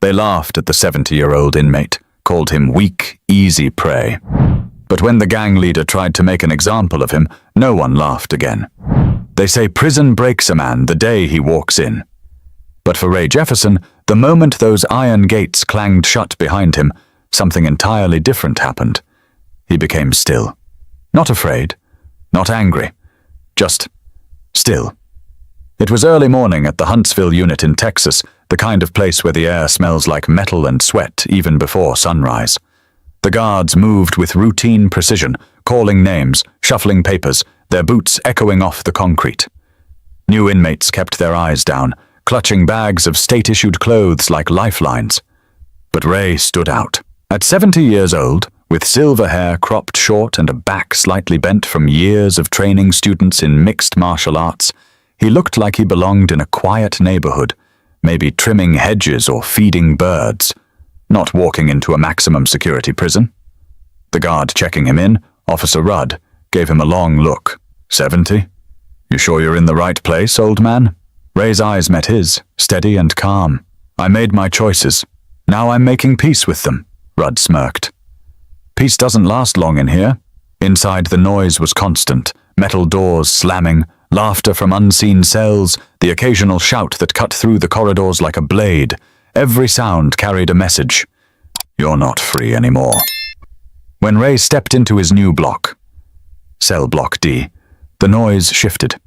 They laughed at the 70-year-old inmate, called him weak, easy prey. But when the gang leader tried to make an example of him, no one laughed again. They say prison breaks a man the day he walks in. But for Ray Jefferson, the moment those iron gates clanged shut behind him, something entirely different happened. He became still. Not afraid, not angry, just still. It was early morning at the Huntsville unit in Texas, the kind of place where the air smells like metal and sweat even before sunrise. The guards moved with routine precision, calling names, shuffling papers, their boots echoing off the concrete. New inmates kept their eyes down, clutching bags of state-issued clothes like lifelines. But Ray stood out. At 70 years old, with silver hair cropped short and a back slightly bent from years of training students in mixed martial arts, he looked like he belonged in a quiet neighborhood, maybe trimming hedges or feeding birds, not walking into a maximum security prison. The guard checking him in, Officer Rudd, gave him a long look. 70? You sure you're in the right place, old man? Ray's eyes met his, steady and calm. I made my choices. Now I'm making peace with them, Rudd smirked. Peace doesn't last long in here. Inside the noise was constant, metal doors slamming, laughter from unseen cells, the occasional shout that cut through the corridors like a blade. Every sound carried a message. You're not free anymore. When Ray stepped into his new block, Cell Block D, the noise shifted.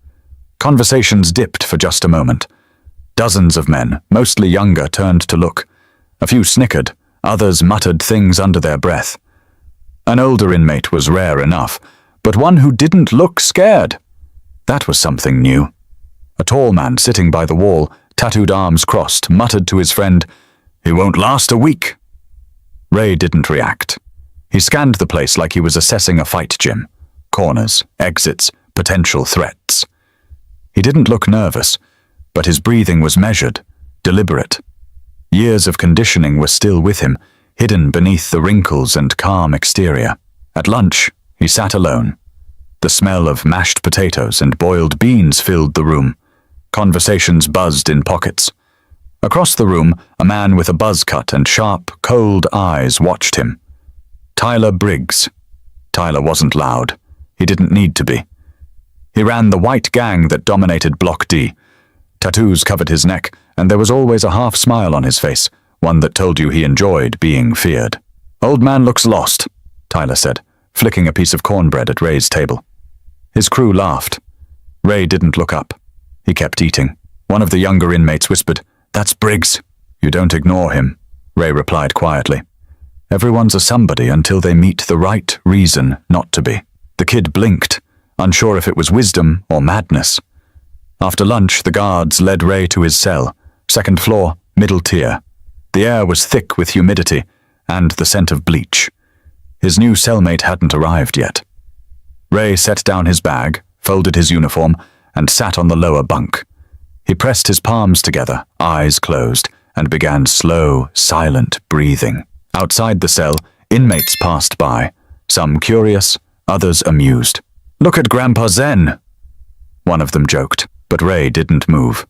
Conversations dipped for just a moment. Dozens of men, mostly younger, turned to look. A few snickered, others muttered things under their breath. An older inmate was rare enough, but one who didn't look scared. That was something new. A tall man sitting by the wall, tattooed arms crossed, muttered to his friend, "He won't last a week." Ray didn't react. He scanned the place like he was assessing a fight gym. Corners, exits, potential threats. He didn't look nervous, but his breathing was measured, deliberate. Years of conditioning were still with him, hidden beneath the wrinkles and calm exterior. At lunch, he sat alone. The smell of mashed potatoes and boiled beans filled the room. Conversations buzzed in pockets. Across the room, a man with a buzz cut and sharp, cold eyes watched him. Tyler Briggs. Tyler wasn't loud. He didn't need to be. He ran the white gang that dominated Block D. Tattoos covered his neck, and there was always a half smile on his face, one that told you he enjoyed being feared. "Old man looks lost," Tyler said, flicking a piece of cornbread at Ray's table. His crew laughed. Ray didn't look up. He kept eating. One of the younger inmates whispered, "That's Briggs." "You don't ignore him," Ray replied quietly. "Everyone's a somebody until they meet the right reason not to be." The kid blinked, unsure if it was wisdom or madness. After lunch, the guards led Ray to his cell, second floor, middle tier. The air was thick with humidity and the scent of bleach. His new cellmate hadn't arrived yet. Ray set down his bag, folded his uniform, and sat on the lower bunk. He pressed his palms together, eyes closed, and began slow, silent breathing. Outside the cell, inmates passed by, some curious, others amused. "Look at Grandpa Zen," one of them joked, but Ray didn't move.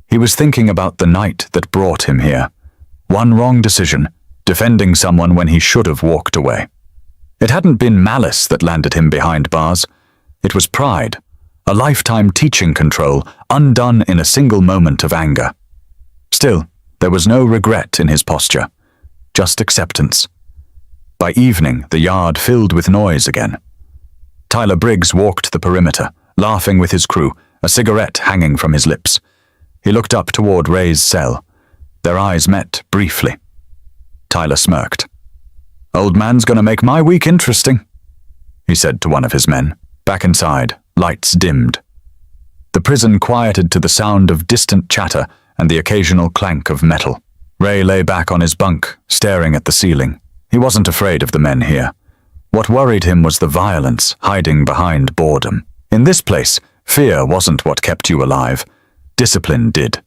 He was thinking about the night that brought him here. One wrong decision, defending someone when he should have walked away. It hadn't been malice that landed him behind bars. It was pride, a lifetime teaching control, undone in a single moment of anger. Still, there was no regret in his posture, just acceptance. By evening, the yard filled with noise again. Tyler Briggs walked the perimeter, laughing with his crew, a cigarette hanging from his lips. He looked up toward Ray's cell. Their eyes met briefly. Tyler smirked. "Old man's gonna make my week interesting," he said to one of his men. Back inside, lights dimmed. The prison quieted to the sound of distant chatter and the occasional clank of metal. Ray lay back on his bunk, staring at the ceiling. He wasn't afraid of the men here. What worried him was the violence hiding behind boredom. In this place, fear wasn't what kept you alive. Discipline did.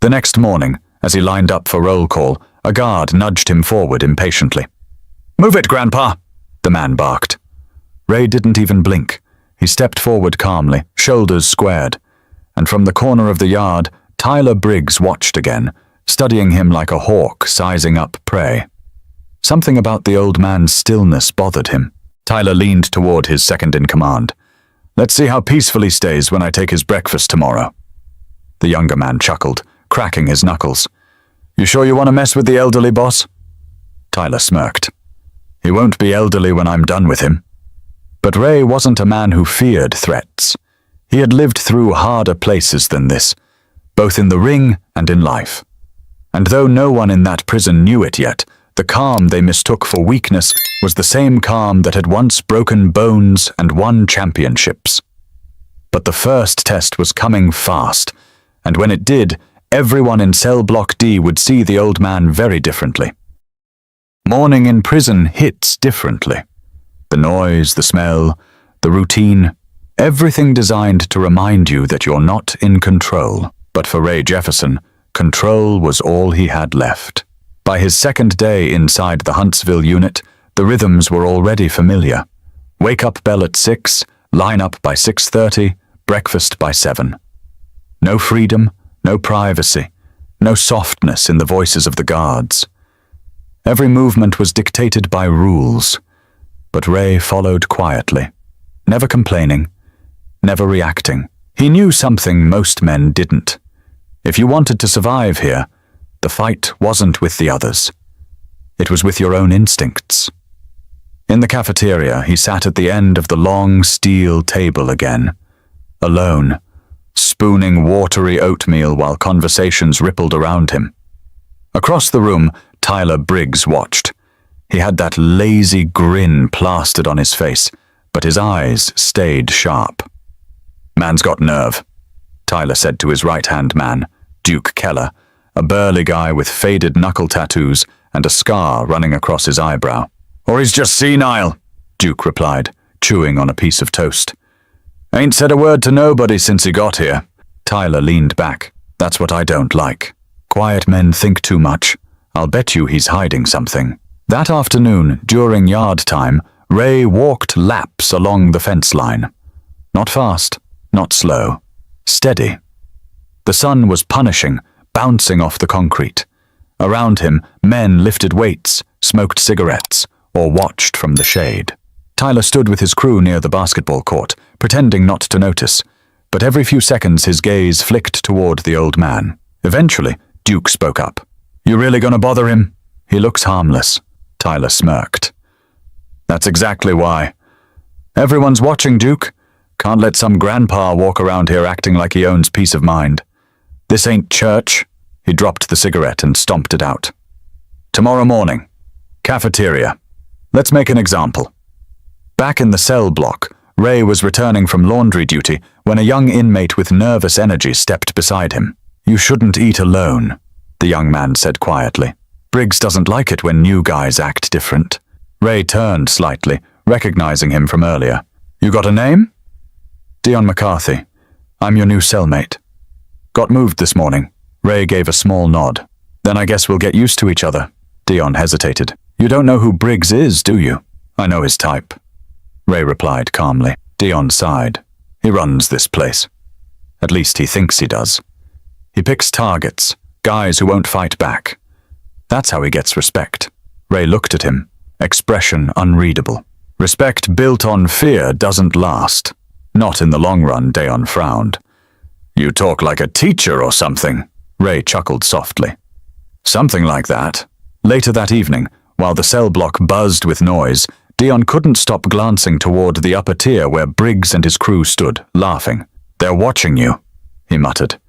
The next morning, as he lined up for roll call, a guard nudged him forward impatiently. "Move it, Grandpa," the man barked. Ray didn't even blink. He stepped forward calmly, shoulders squared, and from the corner of the yard, Tyler Briggs watched again, studying him like a hawk sizing up prey. Something about the old man's stillness bothered him. Tyler leaned toward his second-in-command. "Let's see how peaceful he stays when I take his breakfast tomorrow." The younger man chuckled, cracking his knuckles. "You sure you want to mess with the elderly, boss?" Tyler smirked. "He won't be elderly when I'm done with him." But Ray wasn't a man who feared threats. He had lived through harder places than this, both in the ring and in life. And though no one in that prison knew it yet, the calm they mistook for weakness was the same calm that had once broken bones and won championships. But the first test was coming fast, and when it did, everyone in cell block D would see the old man very differently. Morning in prison hits differently. The noise, the smell, the routine, everything designed to remind you that you're not in control. But for Ray Jefferson, control was all he had left. By his second day inside the Huntsville unit, the rhythms were already familiar. Wake-up bell at 6, line-up by 6:30, breakfast by 7. No freedom, no privacy, no softness in the voices of the guards. Every movement was dictated by rules, but Ray followed quietly, never complaining, never reacting. He knew something most men didn't. If you wanted to survive here, the fight wasn't with the others. It was with your own instincts. In the cafeteria, he sat at the end of the long steel table again, alone, spooning watery oatmeal while conversations rippled around him. Across the room, Tyler Briggs watched. He had that lazy grin plastered on his face, but his eyes stayed sharp. "Man's got nerve," Tyler said to his right-hand man, Duke Keller, a burly guy with faded knuckle tattoos and a scar running across his eyebrow. "Or he's just senile," Duke replied, chewing on a piece of toast. "Ain't said a word to nobody since he got here." Tyler leaned back. "That's what I don't like. Quiet men think too much. I'll bet you he's hiding something." That afternoon, during yard time, Ray walked laps along the fence line. Not fast, not slow. Steady. The sun was punishing, bouncing off the concrete. Around him, men lifted weights, smoked cigarettes, or watched from the shade. Tyler stood with his crew near the basketball court, pretending not to notice, but every few seconds his gaze flicked toward the old man. Eventually, Duke spoke up. "You really gonna bother him? He looks harmless." Tyler smirked. "That's exactly why. Everyone's watching, Duke. Can't let some grandpa walk around here acting like he owns peace of mind. This ain't church." He dropped the cigarette and stomped it out. "Tomorrow morning. Cafeteria. Let's make an example." Back in the cell block, Ray was returning from laundry duty when a young inmate with nervous energy stepped beside him. "You shouldn't eat alone," the young man said quietly. "Briggs doesn't like it when new guys act different." Ray turned slightly, recognizing him from earlier. "You got a name?" "Dion McCarthy. I'm your new cellmate." "Got moved this morning." Ray gave a small nod. "Then I guess we'll get used to each other." Dion hesitated. "You don't know who Briggs is, do you?" "I know his type," Ray replied calmly. Dion sighed. "He runs this place. At least he thinks he does. He picks targets, guys who won't fight back. That's how he gets respect." Ray looked at him, expression unreadable. "Respect built on fear doesn't last. Not in the long run," Dion frowned. "You talk like a teacher or something," Ray chuckled softly. "Something like that." Later that evening, while the cell block buzzed with noise, Dion couldn't stop glancing toward the upper tier where Briggs and his crew stood, laughing. "They're watching you," he muttered.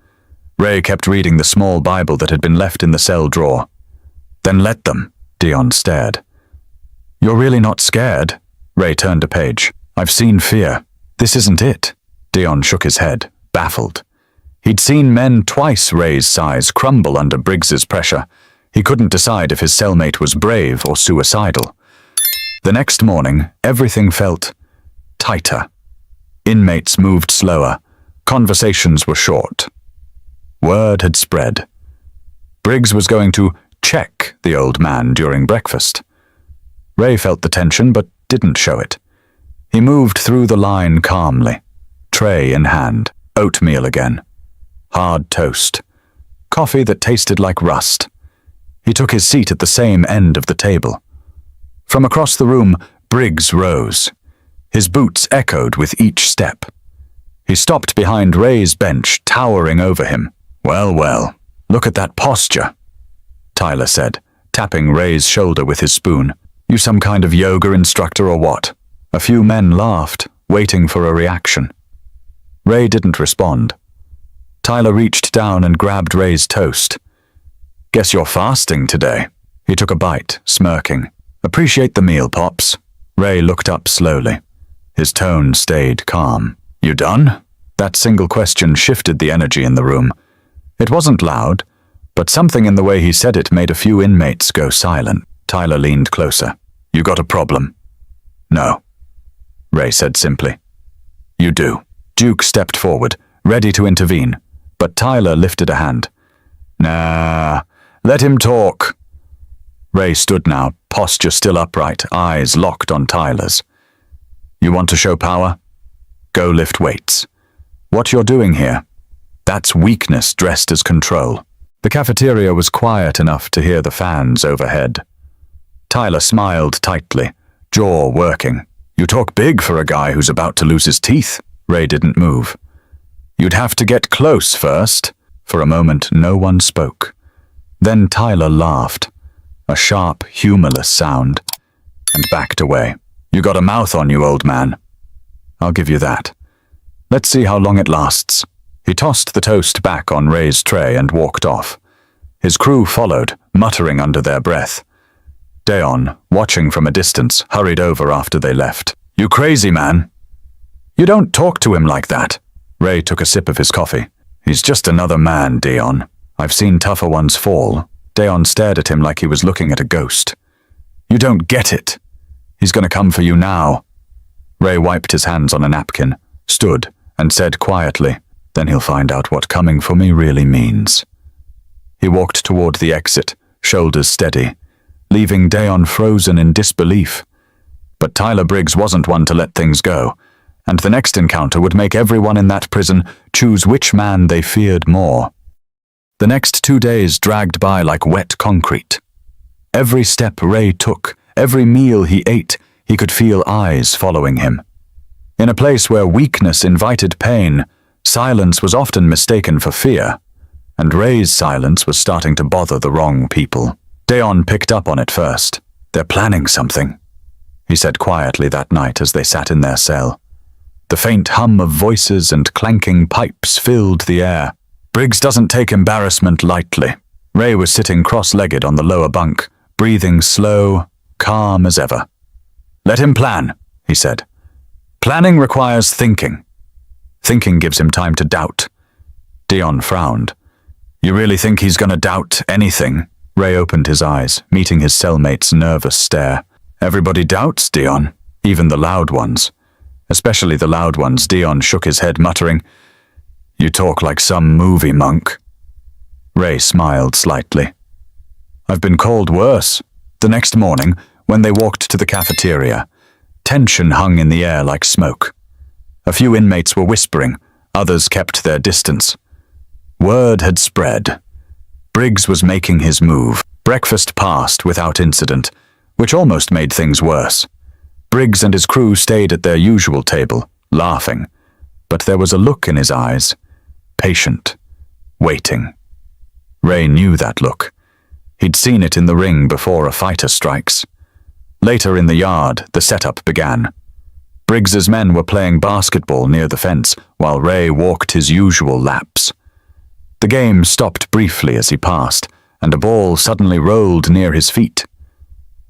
Ray kept reading the small Bible that had been left in the cell drawer. "Then let them," Dion stared. "You're really not scared?" Ray turned a page. "I've seen fear. This isn't it." Dion shook his head, baffled. He'd seen men twice Ray's size crumble under Briggs's pressure. He couldn't decide if his cellmate was brave or suicidal. The next morning, everything felt tighter. Inmates moved slower. Conversations were short. Word had spread. Briggs was going to check the old man during breakfast. Ray felt the tension but didn't show it. He moved through the line calmly, tray in hand, oatmeal again, hard toast, coffee that tasted like rust. He took his seat at the same end of the table. From across the room, Briggs rose. His boots echoed with each step. He stopped behind Ray's bench, towering over him. "Well, well, look at that posture," Tyler said, tapping Ray's shoulder with his spoon. "You some kind of yoga instructor or what?" A few men laughed, waiting for a reaction. Ray didn't respond. Tyler reached down and grabbed Ray's toast. "Guess you're fasting today." He took a bite, smirking. "Appreciate the meal, Pops." Ray looked up slowly. His tone stayed calm. "You done?" That single question shifted the energy in the room. It wasn't loud, but something in the way he said it made a few inmates go silent. Tyler leaned closer. "You got a problem?" "No," Ray said simply. "You do." Duke stepped forward, ready to intervene, but Tyler lifted a hand. "Nah, let him talk." Ray stood now, posture still upright, eyes locked on Tyler's. "You want to show power? Go lift weights. What you're doing here, that's weakness dressed as control." The cafeteria was quiet enough to hear the fans overhead. Tyler smiled tightly, jaw working. "You talk big for a guy who's about to lose his teeth." Ray didn't move. "You'd have to get close first." For a moment, no one spoke. Then Tyler laughed, a sharp, humorless sound, and backed away. "You got a mouth on you, old man. I'll give you that. Let's see how long it lasts." He tossed the toast back on Ray's tray and walked off. His crew followed, muttering under their breath. Deon, watching from a distance, hurried over after they left. "You crazy, man." "You don't talk to him like that." Ray took a sip of his coffee. "He's just another man, Deon. I've seen tougher ones fall." Deon stared at him like he was looking at a ghost. "You don't get it. He's gonna come for you now." Ray wiped his hands on a napkin, stood, and said quietly, "Then he'll find out what coming for me really means." He walked toward the exit, shoulders steady, leaving Deon frozen in disbelief. But Tyler Briggs wasn't one to let things go, and the next encounter would make everyone in that prison choose which man they feared more. The next 2 days dragged by like wet concrete. Every step Ray took, every meal he ate, he could feel eyes following him. In a place where weakness invited pain, silence was often mistaken for fear, and Ray's silence was starting to bother the wrong people. Deon picked up on it first. "They're planning something," he said quietly that night as they sat in their cell. The faint hum of voices and clanking pipes filled the air. Briggs doesn't take embarrassment lightly. Ray was sitting cross-legged on the lower bunk, breathing slow, calm as ever. "Let him plan," he said. "Planning requires thinking. Thinking gives him time to doubt." Deon frowned. "You really think he's gonna doubt anything?" Ray opened his eyes, meeting his cellmate's nervous stare. "Everybody doubts, Deon, even the loud ones. Especially the loud ones." Deon shook his head, muttering, "You talk like some movie monk." Ray smiled slightly. "I've been called worse." The next morning, when they walked to the cafeteria, tension hung in the air like smoke. A few inmates were whispering, others kept their distance. Word had spread. Briggs was making his move. Breakfast passed without incident, which almost made things worse. Briggs and his crew stayed at their usual table, laughing, but there was a look in his eyes, patient, waiting. Ray knew that look. He'd seen it in the ring before a fighter strikes. Later in the yard, the setup began. Briggs's men were playing basketball near the fence, while Ray walked his usual laps. The game stopped briefly as he passed, and a ball suddenly rolled near his feet.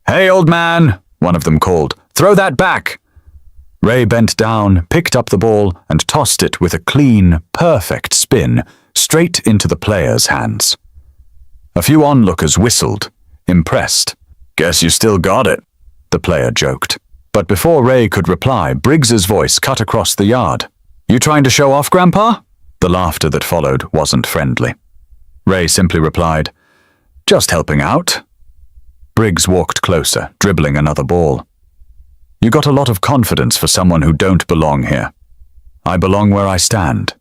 "Hey, old man," one of them called, "throw that back." Ray bent down, picked up the ball, and tossed it with a clean, perfect spin straight into the player's hands. A few onlookers whistled, impressed. "Guess you still got it," the player joked. But before Ray could reply, Briggs's voice cut across the yard. "You trying to show off, Grandpa?" The laughter that followed wasn't friendly. Ray simply replied, "Just helping out." Briggs walked closer, dribbling another ball. "You got a lot of confidence for someone who don't belong here." "I belong where I stand,"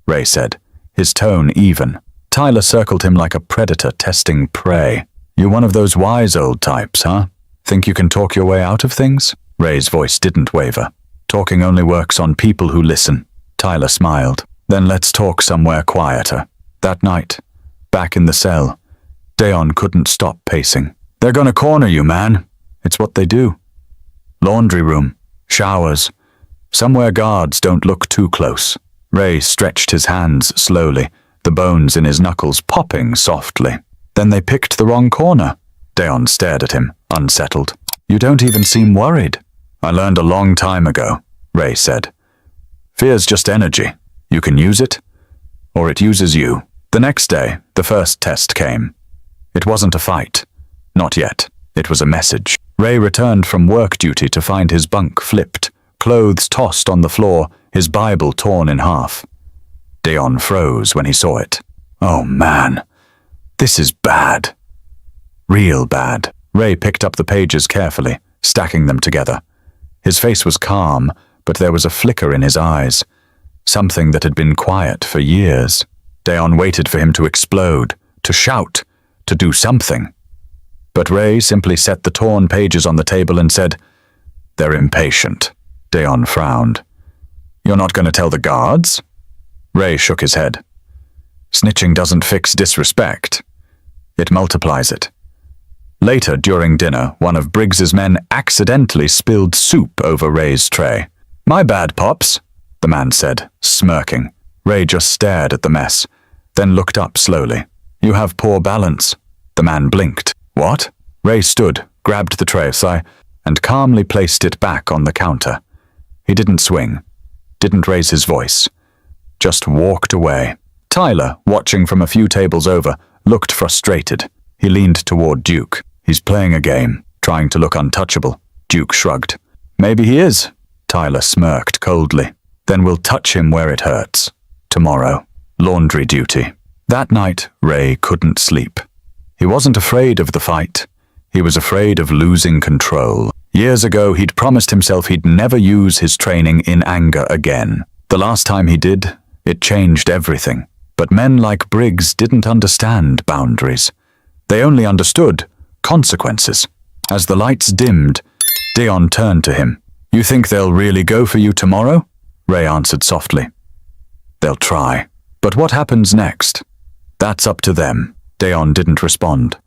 Ray said, his tone even. Tyler circled him like a predator testing prey. "You one of those wise old types, huh? Think you can talk your way out of things?" Ray's voice didn't waver. "Talking only works on people who listen." Tyler smiled. "Then let's talk somewhere quieter." That night, back in the cell, Deon couldn't stop pacing. "They're gonna corner you, man. It's what they do. Laundry room, showers, somewhere guards don't look too close." Ray stretched his hands slowly, the bones in his knuckles popping softly. "Then they picked the wrong corner." Deon stared at him, unsettled. "You don't even seem worried." "I learned a long time ago," Ray said. "Fear's just energy. You can use it, or it uses you." The next day, the first test came. It wasn't a fight. Not yet. It was a message. Ray returned from work duty to find his bunk flipped, clothes tossed on the floor, his Bible torn in half. Deon froze when he saw it. "Oh man, this is bad. Real bad." Ray picked up the pages carefully, stacking them together. His face was calm, but there was a flicker in his eyes, something that had been quiet for years. Deon waited for him to explode, to shout, to do something. But Ray simply set the torn pages on the table and said, "They're impatient." Deon frowned. "You're not going to tell the guards?" Ray shook his head. "Snitching doesn't fix disrespect. It multiplies it." Later, during dinner, one of Briggs's men accidentally spilled soup over Ray's tray. "My bad, Pops," the man said, smirking. Ray just stared at the mess, then looked up slowly. "You have poor balance." The man blinked. "What?" Ray stood, grabbed the tray aside, and calmly placed it back on the counter. He didn't swing, didn't raise his voice, just walked away. Tyler, watching from a few tables over, looked frustrated. He leaned toward Duke. "He's playing a game, trying to look untouchable." Duke shrugged. "Maybe he is." Tyler smirked coldly. "Then we'll touch him where it hurts. Tomorrow, laundry duty." That night, Ray couldn't sleep. He wasn't afraid of the fight. He was afraid of losing control. Years ago, he'd promised himself he'd never use his training in anger again. The last time he did, it changed everything. But men like Briggs didn't understand boundaries. They only understood consequences. As the lights dimmed, Deon turned to him. "You think they'll really go for you tomorrow?" Ray answered softly. "They'll try. But what happens next? That's up to them." Deon didn't respond.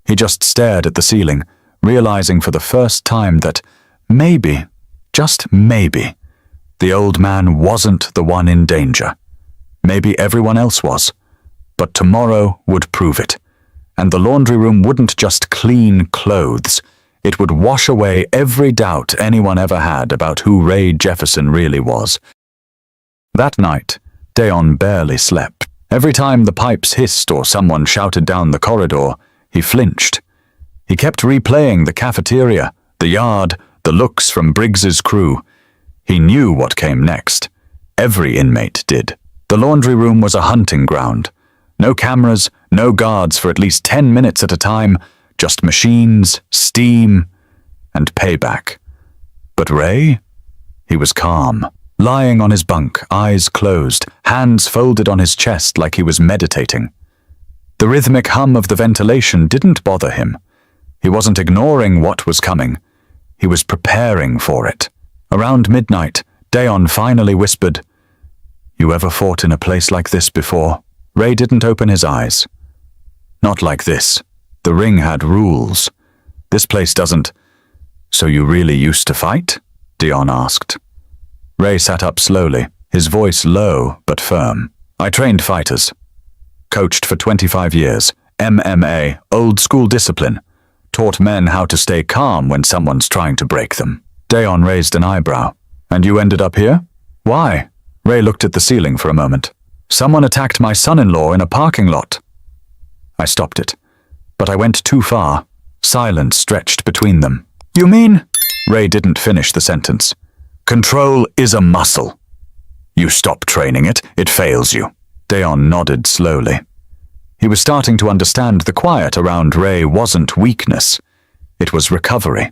He just stared at the ceiling, realizing for the first time that maybe, just maybe, the old man wasn't the one in danger. Maybe everyone else was. But tomorrow would prove it. And the laundry room wouldn't just clean clothes. It would wash away every doubt anyone ever had about who Ray Jefferson really was. That night, Deon barely slept. Every time the pipes hissed or someone shouted down the corridor, he flinched. He kept replaying the cafeteria, the yard, the looks from Briggs's crew. He knew what came next. Every inmate did. The laundry room was a hunting ground. No cameras, no guards for at least 10 minutes at a time, just machines, steam, and payback. But Ray? He was calm, lying on his bunk, eyes closed, hands folded on his chest like he was meditating. The rhythmic hum of the ventilation didn't bother him. He wasn't ignoring what was coming. He was preparing for it. Around midnight, Deon finally whispered, "You ever fought in a place like this before?" Ray didn't open his eyes. "Not like this. The ring had rules. This place doesn't." "So you really used to fight?" Deon asked. Ray sat up slowly, his voice low but firm. "I trained fighters. Coached for 25 years. MMA, old school discipline. Taught men how to stay calm when someone's trying to break them." Deon raised an eyebrow. "And you ended up here? Why?" Ray looked at the ceiling for a moment. "Someone attacked my son-in-law in a parking lot." I stopped it, but I went too far. Silence stretched between them. "You mean?" Ray didn't finish the sentence. "Control is a muscle. You stop training it, it fails you." Deon nodded slowly. He was starting to understand the quiet around Ray wasn't weakness. It was recovery.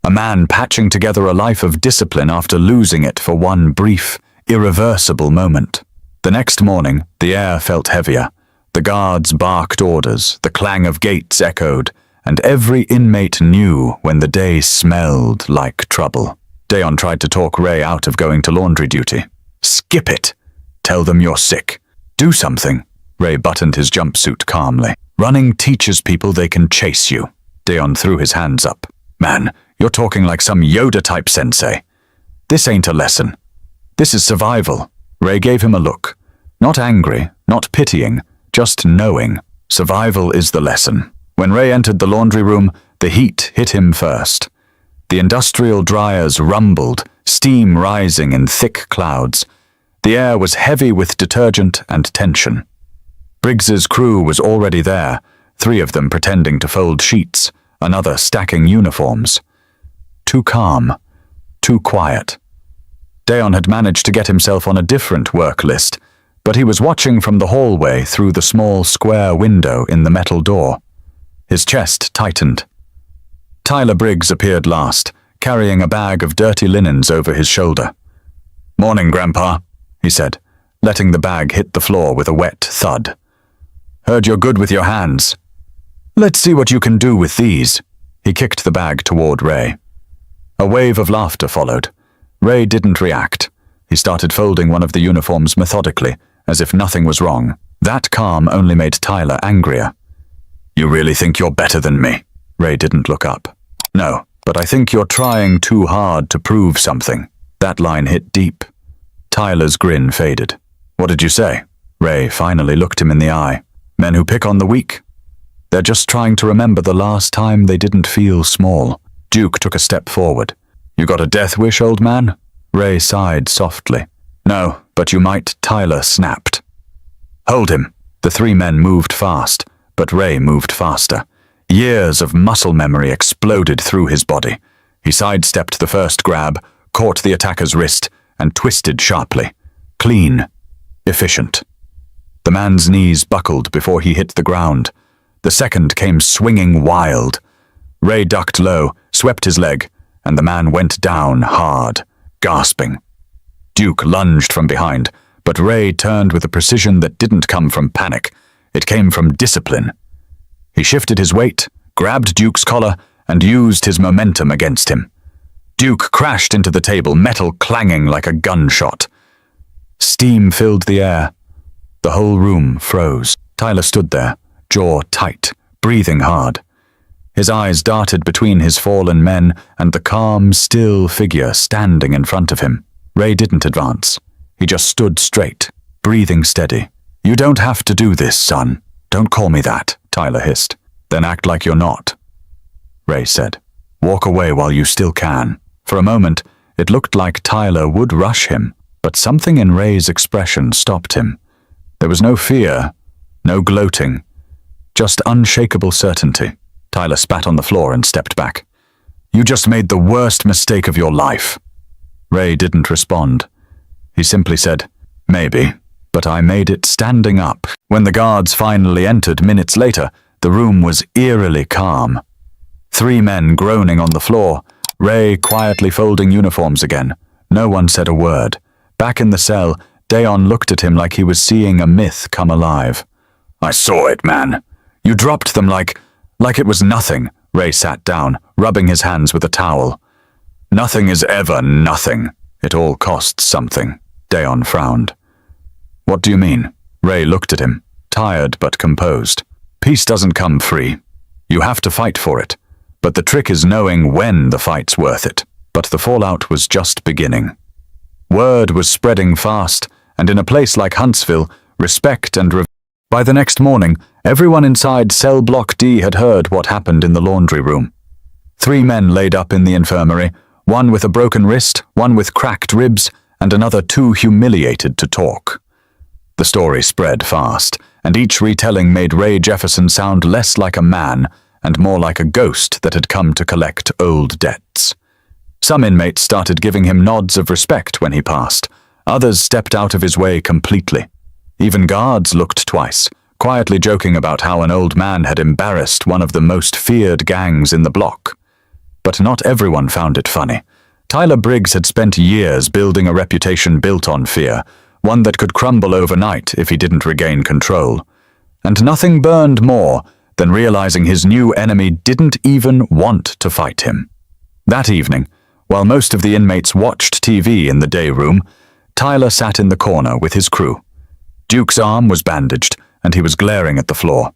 A man patching together a life of discipline after losing it for one brief, irreversible moment. The next morning, the air felt heavier. The guards barked orders, the clang of gates echoed, and every inmate knew when the day smelled like trouble. Dayon tried to talk Ray out of going to laundry duty. Skip it. Tell them you're sick. Do something. Ray buttoned his jumpsuit calmly. Running teaches people they can chase you. Dayon threw his hands up. Man, you're talking like some Yoda-type sensei. This ain't a lesson. This is survival. Ray gave him a look. Not angry, not pitying, just knowing. Survival is the lesson. When Ray entered the laundry room, the heat hit him first. The industrial dryers rumbled, steam rising in thick clouds. The air was heavy with detergent and tension. Briggs's crew was already there, 3 of them pretending to fold sheets, another stacking uniforms. Too calm, too quiet. Dayon had managed to get himself on a different work list, but he was watching from the hallway through the small square window in the metal door. His chest tightened. Tyler Briggs appeared last, carrying a bag of dirty linens over his shoulder. "Morning, Grandpa," he said, letting the bag hit the floor with a wet thud. "Heard you're good with your hands. Let's see what you can do with these." He kicked the bag toward Ray. A wave of laughter followed. Ray didn't react. He started folding one of the uniforms methodically, as if nothing was wrong. That calm only made Tyler angrier. "You really think you're better than me?" Ray didn't look up. "No, but I think you're trying too hard to prove something." That line hit deep. Tyler's grin faded. "What did you say?" Ray finally looked him in the eye. "Men who pick on the weak. They're just trying to remember the last time they didn't feel small." Duke took a step forward. "You got a death wish, old man?" Ray sighed softly. "No, but you might." Tyler snapped. "Hold him." The 3 men moved fast, but Ray moved faster. Years of muscle memory exploded through his body. He sidestepped the first grab, caught the attacker's wrist, and twisted sharply. Clean. Efficient. The man's knees buckled before he hit the ground. The second came swinging wild. Ray ducked low, swept his leg, and the man went down hard, gasping. Duke lunged from behind, but Ray turned with a precision that didn't come from panic. It came from discipline. He shifted his weight, grabbed Duke's collar, and used his momentum against him. Duke crashed into the table, metal clanging like a gunshot. Steam filled the air. The whole room froze. Tyler stood there, jaw tight, breathing hard. His eyes darted between his fallen men and the calm, still figure standing in front of him. Ray didn't advance. He just stood straight, breathing steady. "You don't have to do this, son. Don't call me that," Tyler hissed. "Then act like you're not," Ray said. "Walk away while you still can." For a moment, it looked like Tyler would rush him, but something in Ray's expression stopped him. There was no fear, no gloating, just unshakable certainty. Tyler spat on the floor and stepped back. "You just made the worst mistake of your life." Ray didn't respond. He simply said, "Maybe, but I made it standing up." When the guards finally entered minutes later, the room was eerily calm. 3 men groaning on the floor, Ray quietly folding uniforms again. No one said a word. Back in the cell, Dayon looked at him like he was seeing a myth come alive. "I saw it, man. You dropped them like it was nothing." Ray sat down, rubbing his hands with a towel. "Nothing is ever nothing. It all costs something." Dayon frowned. "What do you mean?" Ray looked at him, tired but composed. "Peace doesn't come free. You have to fight for it. But the trick is knowing when the fight's worth it." But the fallout was just beginning. Word was spreading fast, and in a place like Huntsville, respect and By the next morning, everyone inside Cell Block D had heard what happened in the laundry room. 3 men laid up in the infirmary, one with a broken wrist, one with cracked ribs, and another too humiliated to talk. The story spread fast, and each retelling made Ray Jefferson sound less like a man and more like a ghost that had come to collect old debts. Some inmates started giving him nods of respect when he passed. Others stepped out of his way completely. Even guards looked twice, quietly joking about how an old man had embarrassed one of the most feared gangs in the block. But not everyone found it funny. Tyler Briggs had spent years building a reputation built on fear, one that could crumble overnight if he didn't regain control. And nothing burned more than realizing his new enemy didn't even want to fight him. That evening, while most of the inmates watched TV in the day room, Tyler sat in the corner with his crew. Duke's arm was bandaged, and he was glaring at the floor.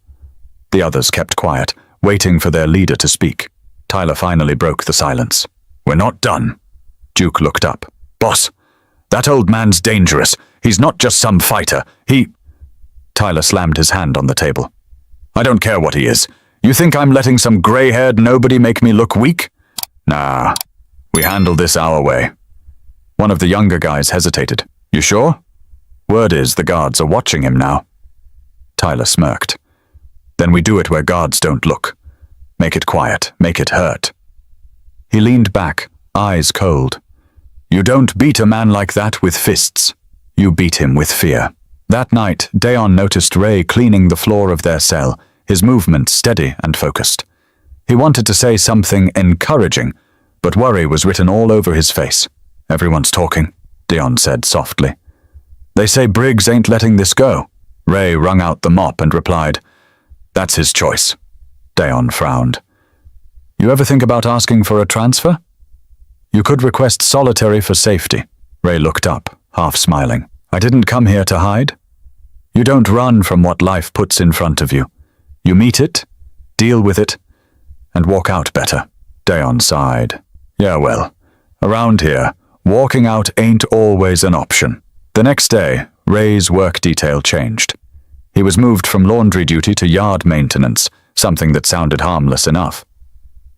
The others kept quiet, waiting for their leader to speak. Tyler finally broke the silence. "We're not done." Duke looked up. "Boss, that old man's dangerous. He's not just some fighter. Tyler slammed his hand on the table. "I don't care what he is. You think I'm letting some gray-haired nobody make me look weak? Nah, we handle this our way." One of the younger guys hesitated. "You sure?" "Word is the guards are watching him now." Tyler smirked. "Then we do it where guards don't look. Make it quiet, make it hurt." He leaned back, eyes cold. "You don't beat a man like that with fists. You beat him with fear." That night, Dayon noticed Ray cleaning the floor of their cell, his movements steady and focused. He wanted to say something encouraging, but worry was written all over his face. "Everyone's talking," Dayon said softly. "They say Briggs ain't letting this go." Ray wrung out the mop and replied, "That's his choice." Dayon frowned. "You ever think about asking for a transfer?" "You could request solitary for safety." Ray looked up, half smiling. "I didn't come here to hide." "You don't run from what life puts in front of you. You meet it, deal with it, and walk out better." Dayon sighed. "Yeah, well, around here, walking out ain't always an option." The next day, Ray's work detail changed. He was moved from laundry duty to yard maintenance, something that sounded harmless enough.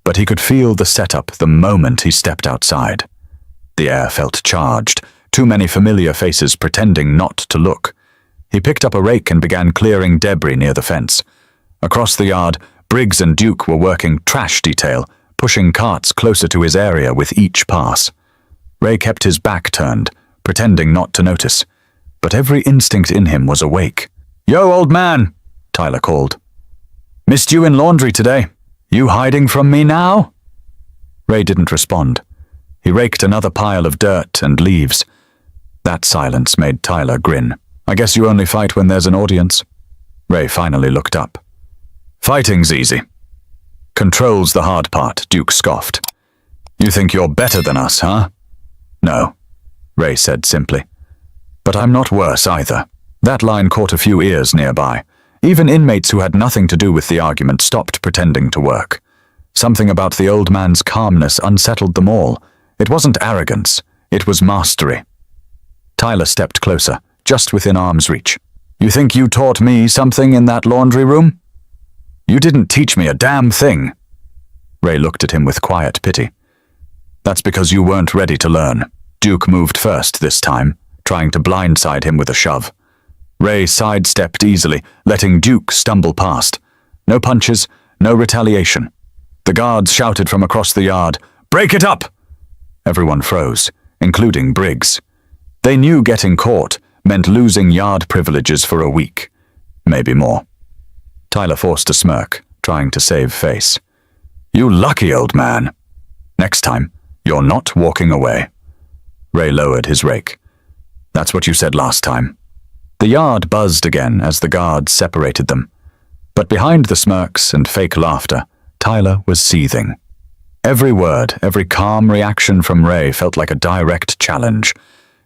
But he could feel the setup the moment he stepped outside. The air felt charged, too many familiar faces pretending not to look. He picked up a rake and began clearing debris near the fence. Across the yard, Briggs and Duke were working trash detail, pushing carts closer to his area with each pass. Ray kept his back turned, pretending not to notice, but every instinct in him was awake. "Yo, old man," Tyler called. "Missed you in laundry today. You hiding from me now?" Ray didn't respond. He raked another pile of dirt and leaves. That silence made Tyler grin. "I guess you only fight when there's an audience." Ray finally looked up. "Fighting's easy. Control's the hard part," Duke scoffed. "You think you're better than us, huh?" "No," Ray said simply. "But I'm not worse either." That line caught a few ears nearby. Even inmates who had nothing to do with the argument stopped pretending to work. Something about the old man's calmness unsettled them all. It wasn't arrogance, it was mastery. Tyler stepped closer, just within arm's reach. "You think you taught me something in that laundry room?" "You didn't teach me a damn thing." Ray looked at him with quiet pity. "That's because you weren't ready to learn." Duke moved first this time, trying to blindside him with a shove. Ray sidestepped easily, letting Duke stumble past. No punches, no retaliation. The guards shouted from across the yard, "Break it up!" Everyone froze, including Briggs. They knew getting caught meant losing yard privileges for a week, maybe more. Tyler forced a smirk, trying to save face. "You lucky old man. Next time, you're not walking away." Ray lowered his rake. "That's what you said last time." The yard buzzed again as the guards separated them. But behind the smirks and fake laughter, Tyler was seething. Every word, every calm reaction from Ray felt like a direct challenge.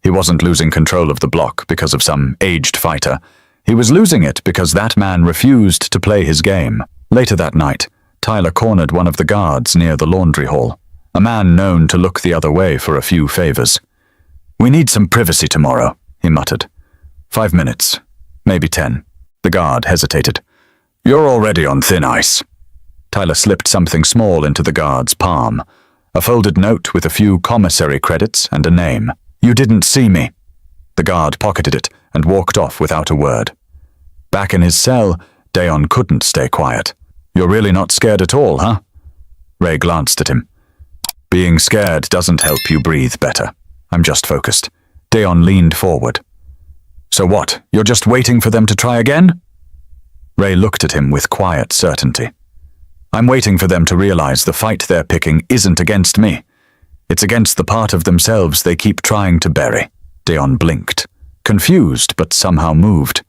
He wasn't losing control of the block because of some aged fighter. He was losing it because that man refused to play his game. Later that night, Tyler cornered one of the guards near the laundry hall, a man known to look the other way for a few favors. "We need some privacy tomorrow," he muttered. 5 minutes, maybe 10. The guard hesitated. "You're already on thin ice." Tyler slipped something small into the guard's palm, a folded note with a few commissary credits and a name. "You didn't see me." The guard pocketed it and walked off without a word. Back in his cell, Dayon couldn't stay quiet. "You're really not scared at all, huh?" Ray glanced at him. "Being scared doesn't help you breathe better. I'm just focused." Dayon leaned forward. "So what, you're just waiting for them to try again?" Ray looked at him with quiet certainty. "I'm waiting for them to realize the fight they're picking isn't against me. It's against the part of themselves they keep trying to bury." Dayon blinked, confused but somehow moved.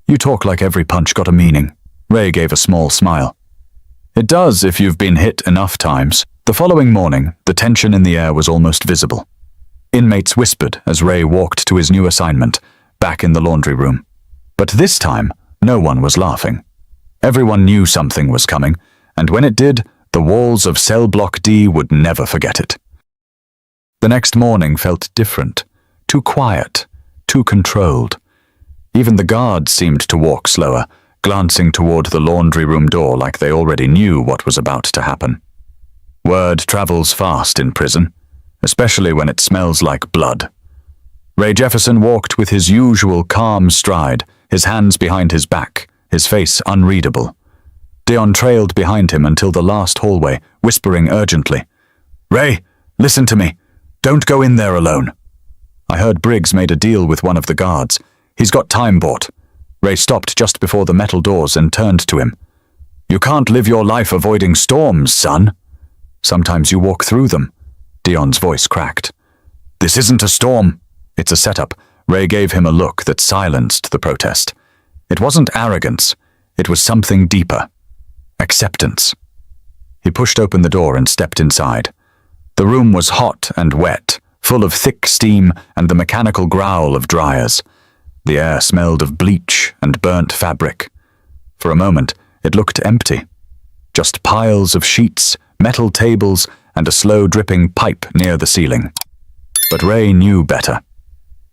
You talk like every punch got a meaning. Ray gave a small smile. It does if you've been hit enough times. The following morning, the tension in the air was almost visible. Inmates whispered as Ray walked to his new assignment, back in the laundry room. But this time, no one was laughing. Everyone knew something was coming, and when it did, the walls of Cell Block D would never forget it. The next morning felt different, too quiet, too controlled. Even the guards seemed to walk slower, glancing toward the laundry room door like they already knew what was about to happen. Word travels fast in prison, especially when it smells like blood. Ray Jefferson walked with his usual calm stride, his hands behind his back, his face unreadable. Dion trailed behind him until the last hallway, whispering urgently, "Ray, listen to me. Don't go in there alone." I heard Briggs made a deal with one of the guards. He's got time bought. Ray stopped just before the metal doors and turned to him. "You can't live your life avoiding storms, son." "Sometimes you walk through them." Dion's voice cracked. "This isn't a storm. It's a setup." Ray gave him a look that silenced the protest. It wasn't arrogance. It was something deeper. Acceptance. He pushed open the door and stepped inside. The room was hot and wet, full of thick steam and the mechanical growl of dryers. The air smelled of bleach and burnt fabric. For a moment, it looked empty. Just piles of sheets, metal tables, and a slow-dripping pipe near the ceiling. But Ray knew better.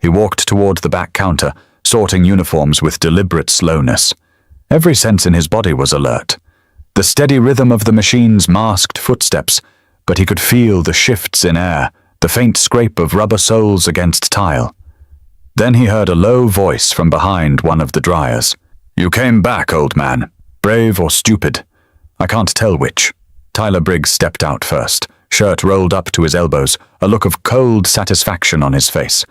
He walked toward the back counter, sorting uniforms with deliberate slowness. Every sense in his body was alert. The steady rhythm of the machine's masked footsteps, but he could feel the shifts in air, the faint scrape of rubber soles against tile. Then he heard a low voice from behind one of the dryers. "You came back, old man. Brave or stupid? I can't tell which." Tyler Briggs stepped out first, shirt rolled up to his elbows, a look of cold satisfaction on his face.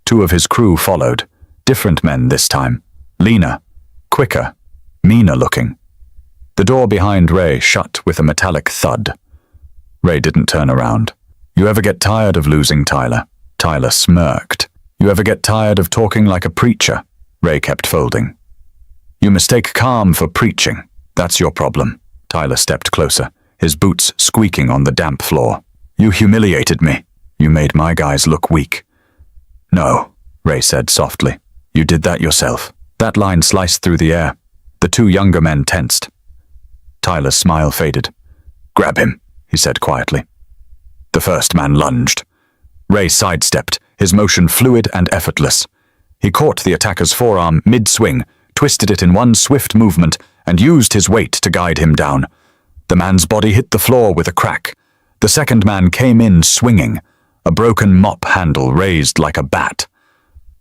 Two of his crew followed, different men this time, leaner, quicker, meaner looking. The door behind Ray shut with a metallic thud. Ray didn't turn around. "You ever get tired of losing, Tyler?" Tyler smirked. "You ever get tired of talking like a preacher?" Ray kept folding. "You mistake calm for preaching. That's your problem." Tyler stepped closer, his boots squeaking on the damp floor. "You humiliated me. You made my guys look weak." "No," Ray said softly. "You did that yourself." That line sliced through the air. The two younger men tensed. Tyler's smile faded. "Grab him," he said quietly. The first man lunged. Ray sidestepped, his motion fluid and effortless. He caught the attacker's forearm mid-swing, twisted it in one swift movement, and used his weight to guide him down. The man's body hit the floor with a crack. The second man came in swinging, a broken mop handle raised like a bat.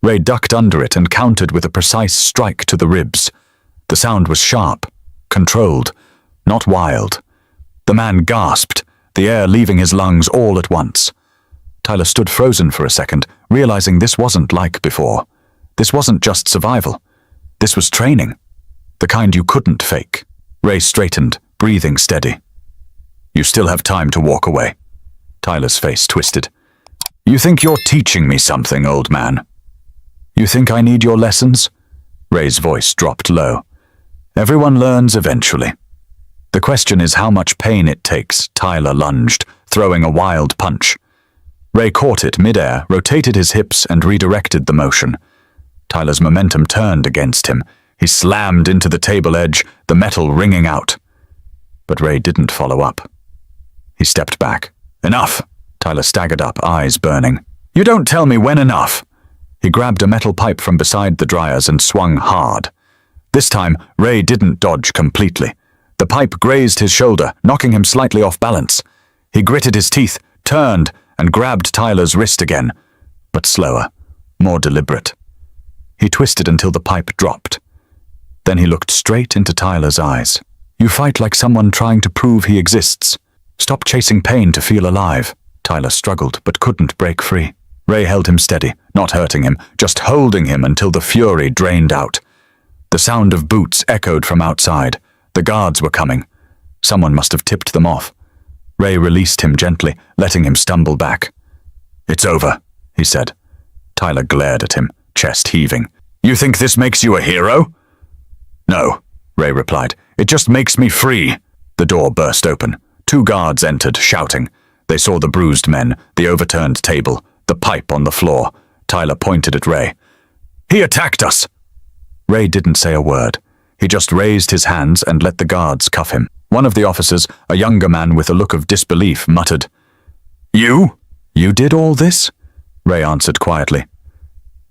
Ray ducked under it and countered with a precise strike to the ribs. The sound was sharp, controlled, not wild. The man gasped, the air leaving his lungs all at once. Tyler stood frozen for a second, realizing this wasn't like before. This wasn't just survival. This was training, the kind you couldn't fake. Ray straightened, breathing steady. "You still have time to walk away." Tyler's face twisted. "You think you're teaching me something, old man?" "You think I need your lessons?" Ray's voice dropped low. "Everyone learns eventually. The question is how much pain it takes." Tyler lunged, throwing a wild punch. Ray caught it midair, rotated his hips, and redirected the motion. Tyler's momentum turned against him. He slammed into the table edge, the metal ringing out. But Ray didn't follow up. He stepped back. "Enough!" Tyler staggered up, eyes burning. "You don't tell me when enough!" He grabbed a metal pipe from beside the dryers and swung hard. This time, Ray didn't dodge completely. The pipe grazed his shoulder, knocking him slightly off balance. He gritted his teeth, turned, and grabbed Tyler's wrist again, but slower, more deliberate. He twisted until the pipe dropped. Then he looked straight into Tyler's eyes. "You fight like someone trying to prove he exists. Stop chasing pain to feel alive." Tyler struggled, but couldn't break free. Ray held him steady, not hurting him, just holding him until the fury drained out. The sound of boots echoed from outside. The guards were coming. Someone must have tipped them off. Ray released him gently, letting him stumble back. "It's over," he said. Tyler glared at him, chest heaving. "You think this makes you a hero?" No, Ray replied. It just makes me free. The door burst open. 2 guards entered, shouting. They saw the bruised men, the overturned table, the pipe on the floor. Tyler pointed at Ray. He attacked us! Ray didn't say a word. He just raised his hands and let the guards cuff him. One of the officers, a younger man with a look of disbelief, muttered, You? You did all this? Ray answered quietly.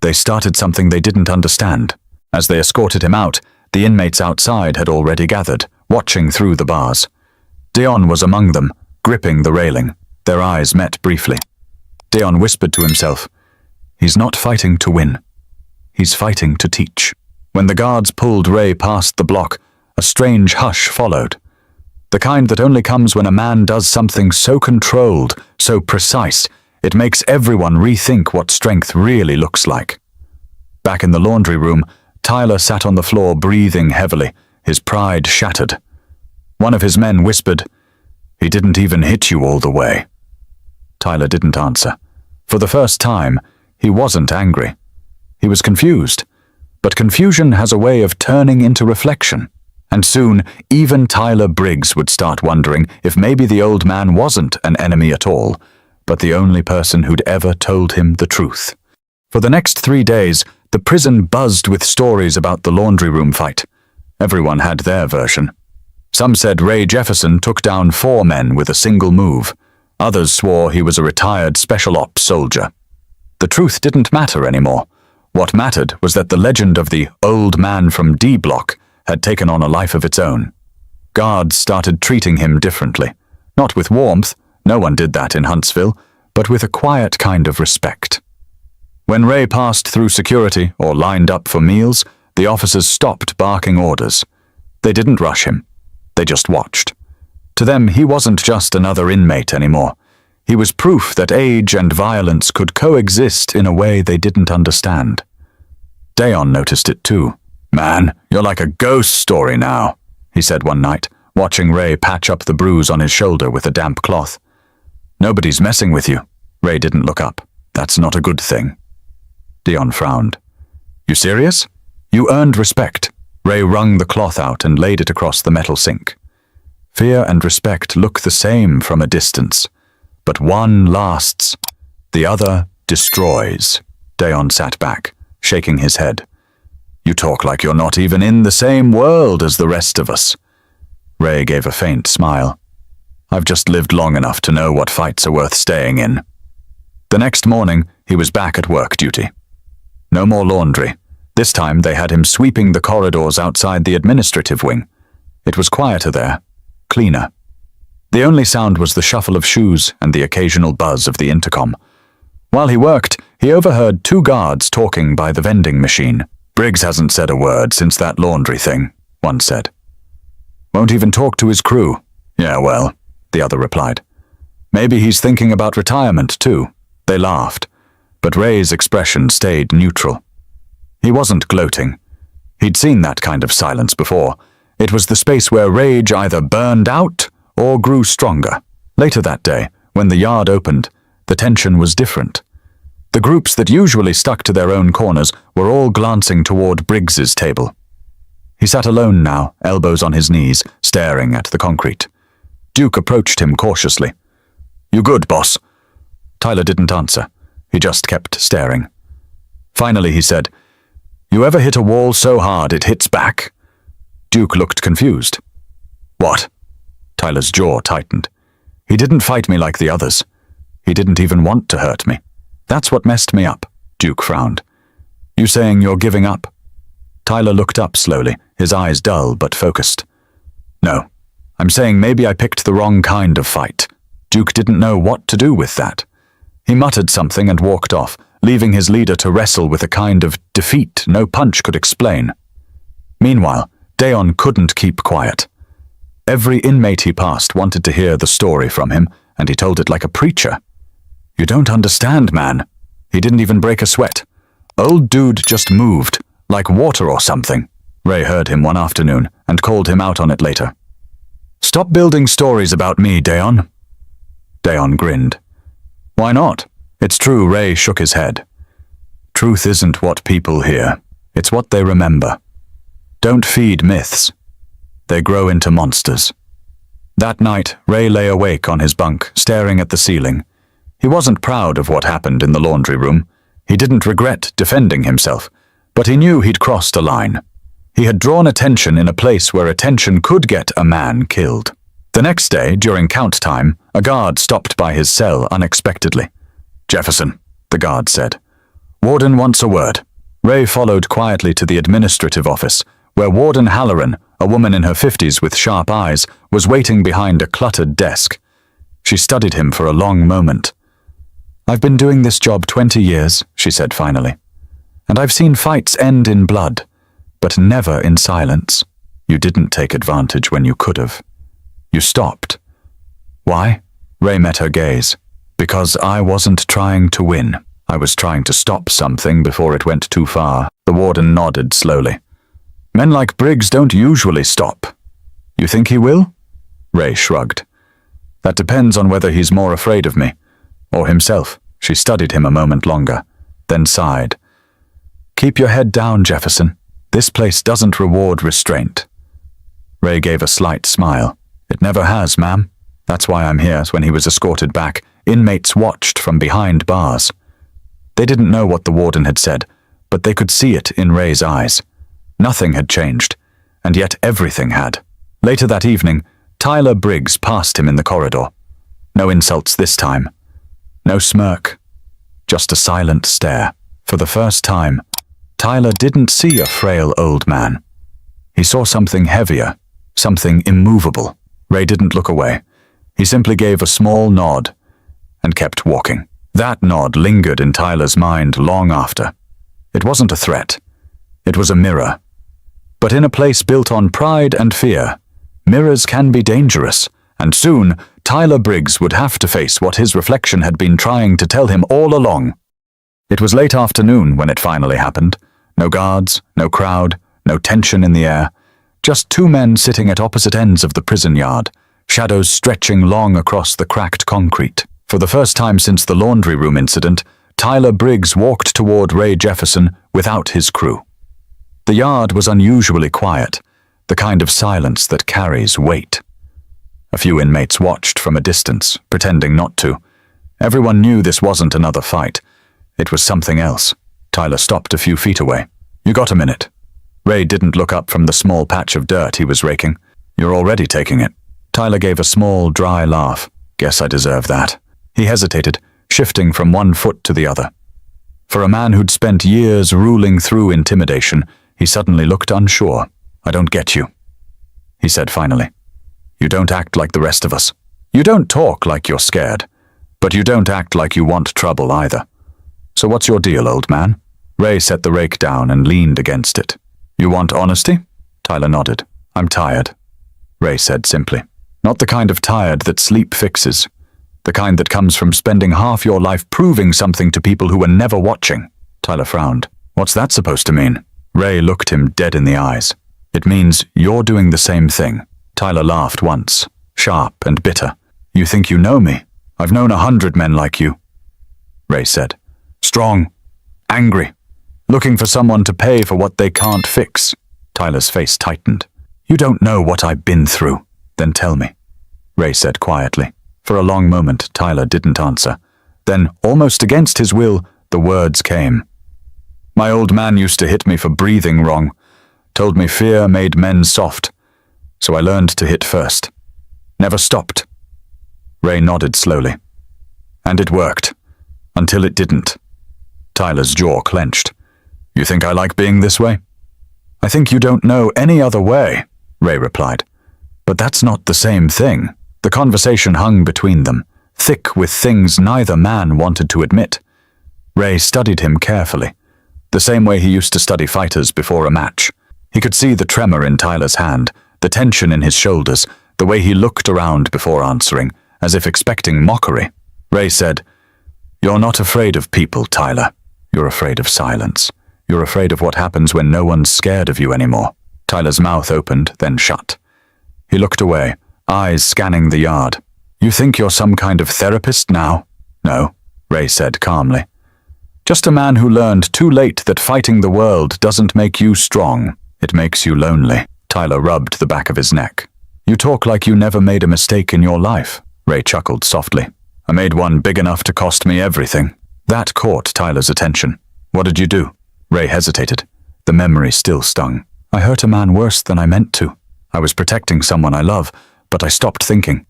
They started something they didn't understand. As they escorted him out, the inmates outside had already gathered, watching through the bars. Dion was among them, gripping the railing. Their eyes met briefly. Dion whispered to himself, He's not fighting to win. He's fighting to teach. When the guards pulled Ray past the block, a strange hush followed. The kind that only comes when a man does something so controlled, so precise, it makes everyone rethink what strength really looks like. Back in the laundry room, Tyler sat on the floor breathing heavily, his pride shattered. One of his men whispered, He didn't even hit you all the way. Tyler didn't answer. For the first time, he wasn't angry. He was confused. But confusion has a way of turning into reflection. And soon, even Tyler Briggs would start wondering if maybe the old man wasn't an enemy at all, but the only person who'd ever told him the truth. For the next 3 days, the prison buzzed with stories about the laundry room fight. Everyone had their version. Some said Ray Jefferson took down 4 men with a single move. Others swore he was a retired special ops soldier. The truth didn't matter anymore. What mattered was that the legend of the old man from D Block had taken on a life of its own. Guards started treating him differently. Not with warmth, no one did that in Huntsville, but with a quiet kind of respect. When Ray passed through security or lined up for meals, the officers stopped barking orders. They didn't rush him. They just watched. To them, he wasn't just another inmate anymore. He was proof that age and violence could coexist in a way they didn't understand. Dion noticed it too. Man, you're like a ghost story now, he said one night, watching Ray patch up the bruise on his shoulder with a damp cloth. Nobody's messing with you. Ray didn't look up. That's not a good thing. Dion frowned. You serious? You earned respect. Ray wrung the cloth out and laid it across the metal sink. Fear and respect look the same from a distance. But one lasts, the other destroys. Dion sat back, shaking his head. You talk like you're not even in the same world as the rest of us. Ray gave a faint smile. I've just lived long enough to know what fights are worth staying in. The next morning, he was back at work duty. No more laundry. This time they had him sweeping the corridors outside the administrative wing. It was quieter there, cleaner. The only sound was the shuffle of shoes and the occasional buzz of the intercom. While he worked, he overheard 2 guards talking by the vending machine. Briggs hasn't said a word since that laundry thing, one said. Won't even talk to his crew. Yeah, well, the other replied. Maybe he's thinking about retirement too. They laughed, but Ray's expression stayed neutral. He wasn't gloating. He'd seen that kind of silence before. It was the space where rage either burned out or grew stronger. Later that day, when the yard opened, the tension was different. The groups that usually stuck to their own corners were all glancing toward Briggs's table. He sat alone now, elbows on his knees, staring at the concrete. Duke approached him cautiously. You good, boss? Tyler didn't answer. He just kept staring. Finally he said, You ever hit a wall so hard it hits back? Duke looked confused. What? Tyler's jaw tightened. He didn't fight me like the others. He didn't even want to hurt me. That's what messed me up, Duke frowned. You saying you're giving up? Tyler looked up slowly, his eyes dull but focused. No, I'm saying maybe I picked the wrong kind of fight. Duke didn't know what to do with that. He muttered something and walked off, leaving his leader to wrestle with a kind of defeat no punch could explain. Meanwhile, Dion couldn't keep quiet. Every inmate he passed wanted to hear the story from him, and he told it like a preacher. You don't understand, man. He didn't even break a sweat. Old dude just moved, like water or something. Ray heard him one afternoon and called him out on it later. Stop building stories about me, Dion. Dion grinned. Why not? It's true, Ray shook his head. Truth isn't what people hear. It's what they remember. Don't feed myths. They grow into monsters. That night, Ray lay awake on his bunk, staring at the ceiling. He wasn't proud of what happened in the laundry room. He didn't regret defending himself, but he knew he'd crossed a line. He had drawn attention in a place where attention could get a man killed. The next day, during count time, a guard stopped by his cell unexpectedly. "Jefferson," the guard said. "Warden wants a word." Ray followed quietly to the administrative office, where Warden Halloran, a woman in her 50s with sharp eyes, was waiting behind a cluttered desk. She studied him for a long moment. "I've been doing this job 20 years, she said finally. "And I've seen fights end in blood, but never in silence. You didn't take advantage when you could have. You stopped." "Why?" Ray met her gaze. "Because I wasn't trying to win. I was trying to stop something before it went too far." The warden nodded slowly. "Men like Briggs don't usually stop." "You think he will?" Ray shrugged. "That depends on whether he's more afraid of me, or himself." She studied him a moment longer, then sighed. "Keep your head down, Jefferson. This place doesn't reward restraint." Ray gave a slight smile. "It never has, ma'am. That's why I'm here." When he was escorted back, inmates watched from behind bars. They didn't know what the warden had said, but they could see it in Ray's eyes. Nothing had changed, and yet everything had. Later that evening, Tyler Briggs passed him in the corridor. No insults this time. No smirk. Just a silent stare. For the first time, Tyler didn't see a frail old man. He saw something heavier, something immovable. Ray didn't look away. He simply gave a small nod and kept walking. That nod lingered in Tyler's mind long after. It wasn't a threat. It was a mirror. But in a place built on pride and fear, mirrors can be dangerous, and soon Tyler Briggs would have to face what his reflection had been trying to tell him all along. It was late afternoon when it finally happened. No guards, no crowd, no tension in the air. Just two men sitting at opposite ends of the prison yard, shadows stretching long across the cracked concrete. For the first time since the laundry room incident, Tyler Briggs walked toward Ray Jefferson without his crew. The yard was unusually quiet, the kind of silence that carries weight. A few inmates watched from a distance, pretending not to. Everyone knew this wasn't another fight. It was something else. Tyler stopped a few feet away. "You got a minute?" Ray didn't look up from the small patch of dirt he was raking. "You're already taking it." Tyler gave a small, dry laugh. "Guess I deserve that." He hesitated, shifting from one foot to the other. For a man who'd spent years ruling through intimidation, he suddenly looked unsure. "I don't get you," he said finally. "You don't act like the rest of us. You don't talk like you're scared, but you don't act like you want trouble either. So what's your deal, old man?" Ray set the rake down and leaned against it. "You want honesty?" Tyler nodded. "I'm tired," Ray said simply. "Not the kind of tired that sleep fixes. The kind that comes from spending half your life proving something to people who were never watching." Tyler frowned. "What's that supposed to mean?" Ray looked him dead in the eyes. "It means you're doing the same thing." Tyler laughed once, sharp and bitter. "You think you know me? I've known 100 men like you," Ray said. "Strong, angry, looking for someone to pay for what they can't fix." Tyler's face tightened. "You don't know what I've been through." "Then tell me," Ray said quietly. For a long moment, Tyler didn't answer. Then, almost against his will, the words came. "My old man used to hit me for breathing wrong. Told me fear made men soft. So I learned to hit first. Never stopped." Ray nodded slowly. "And it worked. Until it didn't." Tyler's jaw clenched. "You think I like being this way?" "I think you don't know any other way," Ray replied. "But that's not the same thing." The conversation hung between them, thick with things neither man wanted to admit. Ray studied him carefully, the same way he used to study fighters before a match. He could see the tremor in Tyler's hand, the tension in his shoulders, the way he looked around before answering, as if expecting mockery. Ray said, "You're not afraid of people, Tyler. You're afraid of silence. You're afraid of what happens when no one's scared of you anymore." Tyler's mouth opened, then shut. He looked away, eyes scanning the yard. "You think you're some kind of therapist now?" "No," Ray said calmly. "Just a man who learned too late that fighting the world doesn't make you strong. It makes you lonely. Tyler rubbed the back of his neck. You talk like you never made a mistake in your life. Ray chuckled softly. I made one big enough to cost me everything. That caught Tyler's attention. What did you do? Ray hesitated. The memory still stung. I hurt a man worse than I meant to. I was protecting someone I love, but I stopped thinking.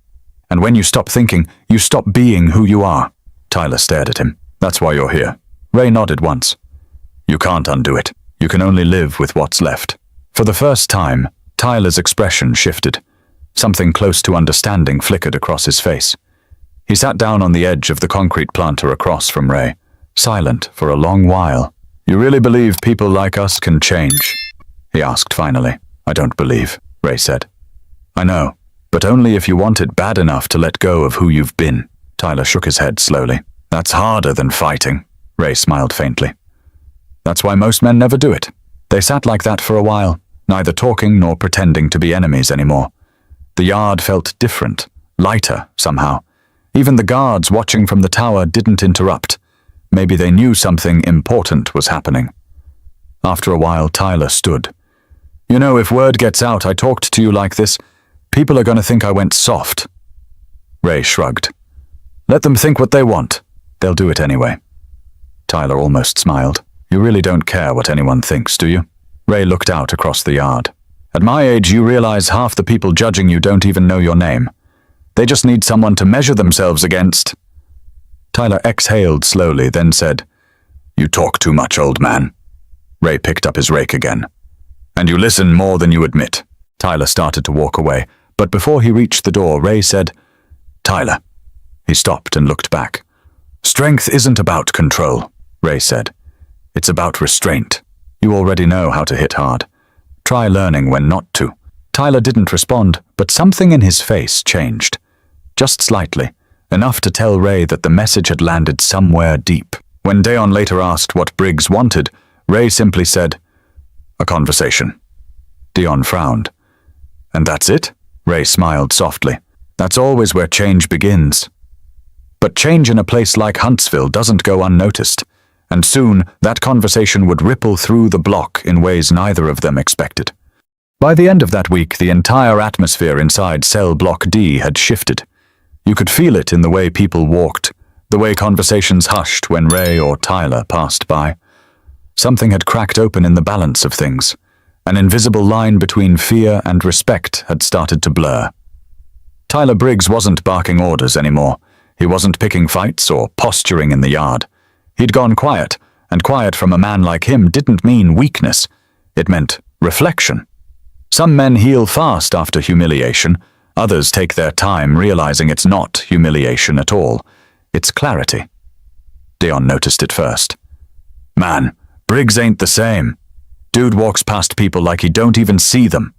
And when you stop thinking, you stop being who you are. Tyler stared at him. That's why you're here. Ray nodded once. You can't undo it. You can only live with what's left. For the first time, Tyler's expression shifted. Something close to understanding flickered across his face. He sat down on the edge of the concrete planter across from Ray, silent for a long while. You really believe people like us can change? He asked finally. I don't believe, Ray said. I know, but only if you want it bad enough to let go of who you've been. Tyler shook his head slowly. That's harder than fighting. Ray smiled faintly. That's why most men never do it. They sat like that for a while, neither talking nor pretending to be enemies anymore. The yard felt different, lighter somehow. Even the guards watching from the tower didn't interrupt. Maybe they knew something important was happening. After a while, Tyler stood. You know, if word gets out I talked to you like this, people are going to think I went soft. Ray shrugged. Let them think what they want. They'll do it anyway. Tyler almost smiled. You really don't care what anyone thinks, do you? Ray looked out across the yard. At my age, you realize half the people judging you don't even know your name. They just need someone to measure themselves against. Tyler exhaled slowly, then said, You talk too much, old man. Ray picked up his rake again. And you listen more than you admit. Tyler started to walk away, but before he reached the door, Ray said, Tyler. He stopped and looked back. Strength isn't about control, Ray said. It's about restraint. You already know how to hit hard. Try learning when not to. Tyler didn't respond, but something in his face changed. Just slightly, enough to tell Ray that the message had landed somewhere deep. When Dion later asked what Briggs wanted, Ray simply said, A conversation. Dion frowned. And that's it? Ray smiled softly. That's always where change begins. But change in a place like Huntsville doesn't go unnoticed, and soon that conversation would ripple through the block in ways neither of them expected. By the end of that week, the entire atmosphere inside Cell Block D had shifted. You could feel it in the way people walked, the way conversations hushed when Ray or Tyler passed by. Something had cracked open in the balance of things. An invisible line between fear and respect had started to blur. Tyler Briggs wasn't barking orders anymore. He wasn't picking fights or posturing in the yard. He'd gone quiet, and quiet from a man like him didn't mean weakness. It meant reflection. Some men heal fast after humiliation. Others take their time realizing it's not humiliation at all. It's clarity. Dion noticed it first. Man, Briggs ain't the same. Dude walks past people like he don't even see them.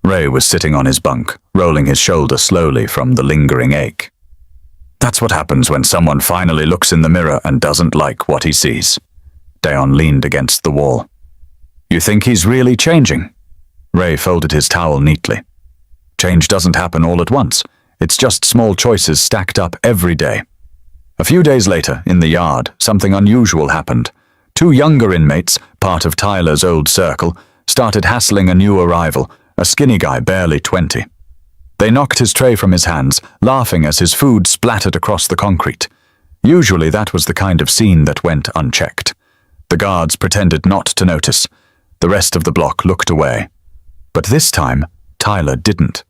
Ray was sitting on his bunk, rolling his shoulder slowly from the lingering ache. That's what happens when someone finally looks in the mirror and doesn't like what he sees. Dion leaned against the wall. You think he's really changing? Ray folded his towel neatly. Change doesn't happen all at once. It's just small choices stacked up every day. A few days later, in the yard, something unusual happened. 2 younger inmates, part of Tyler's old circle, started hassling a new arrival, a skinny guy barely 20. They knocked his tray from his hands, laughing as his food splattered across the concrete. Usually that was the kind of scene that went unchecked. The guards pretended not to notice. The rest of the block looked away. But this time, Tyler didn't.